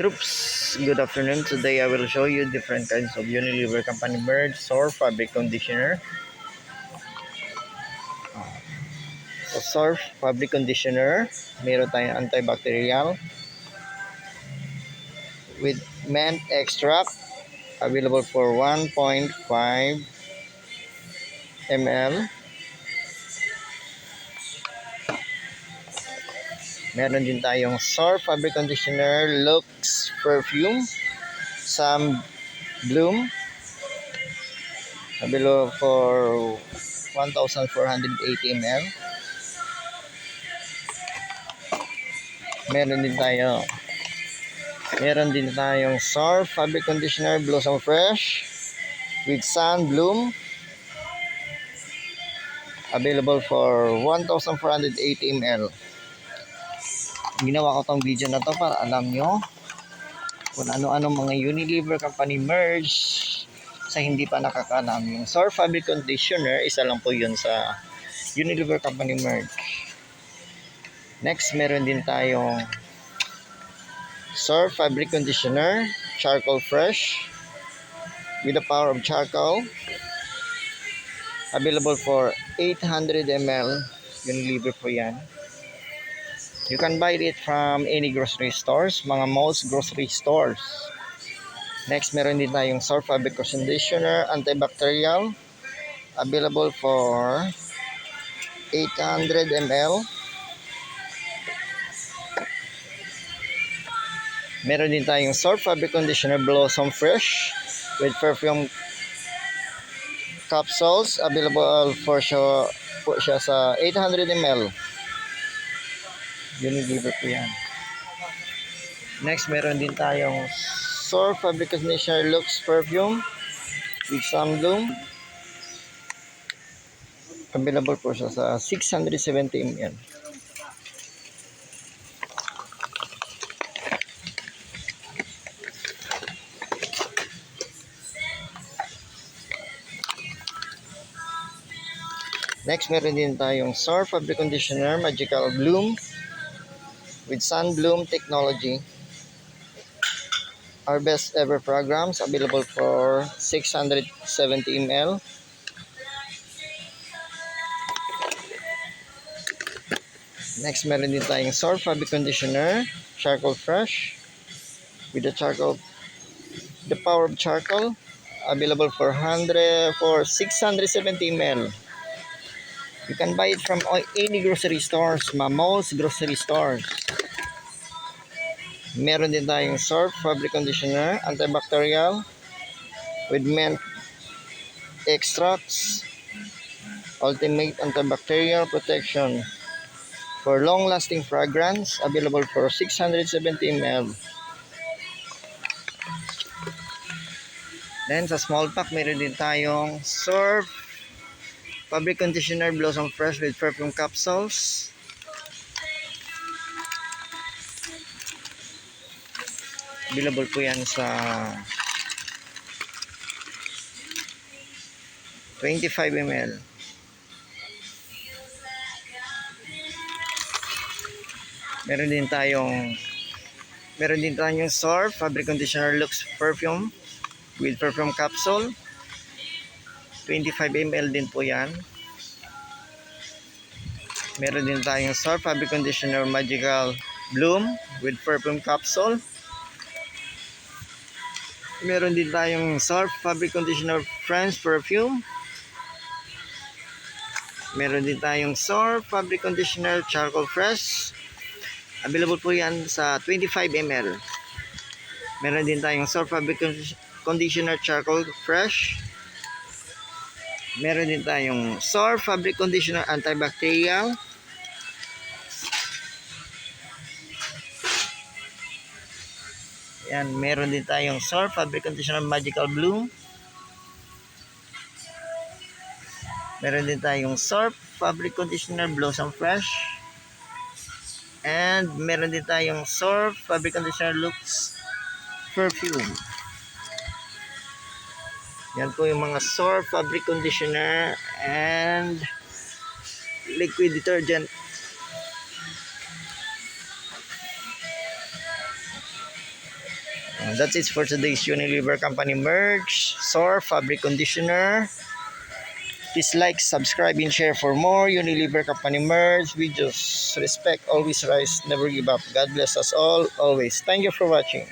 Troops, good afternoon. Today I will show you different kinds of Unilever Company merge or fabric conditioner. So Surf fabric conditioner, meron tayong antibacterial with mint extract, available for 1.5 ml. Meron din tayong Surf fabric conditioner Lux perfume, Sam Bloom, available for 1,480 ml. Meron din tayong Surf fabric conditioner Blossom Fresh with Sun Bloom, available for 1,480 ml. Ginawa ko tong video na to para alam nyo kung ano-ano mga Unilever Company merge sa hindi pa nakakaalam. Yung Surf fabric conditioner, isa lang po yun sa Unilever Company merge. Next, meron din tayong Surf fabric conditioner Charcoal Fresh with the power of charcoal, available for 800 ml. Unilever po yan. You can buy it from any grocery stores, mga most grocery stores. Next, meron din tayong Surf fabric conditioner antibacterial, available for 800 ml. Meron din tayong Surf fabric conditioner Blossom Fresh with perfume capsules, available for siya sa 800 ml. Unilever po yan. Next, meron din tayong Surf fabric conditioner Lux perfume with Sun Bloom, available po siya sa 670 ml. Next, meron din tayong Surf fabric conditioner Magical Bloom with Sun Bloom technology. Our best ever fragrance, available for 670 ml. Next, meron din tayong Surf fabric conditioner Charcoal Fresh with the power of charcoal, available for 670 ml. You can buy it from any grocery stores, most grocery stores. Meron din tayong Surf fabric conditioner antibacterial with mint extracts, ultimate antibacterial protection for long-lasting fragrance, available for 670 ml. Then sa small pack, meron din tayong Surf fabric conditioner Blossom Fresh with perfume capsules, available po yan sa 25 ml. Meron din tayong Surf fabric conditioner Lux perfume with perfume capsule, 25 ml din po yan. Meron din tayong Surf fabric conditioner Magical Bloom with perfume capsule. Meron din tayong Surf fabric conditioner French perfume. Meron din tayong Surf fabric conditioner Charcoal Fresh, available po yan sa 25 ml. Meron din tayong Surf fabric conditioner Charcoal Fresh. Meron din tayong Surf fabric conditioner antibacterial. Yan, meron din tayong Surf fabric conditioner Magical Bloom. Meron din tayong Surf fabric conditioner Blossom Fresh. And meron din tayong Surf fabric conditioner Lux perfume. Yan po yung mga Surf fabric conditioner and liquid detergent. That's it for today's Unilever Company merch, SOR fabric conditioner. Please like, subscribe, and share for more Unilever Company merch videos. Respect, always rise, never give up. God bless us all, always. Thank you for watching.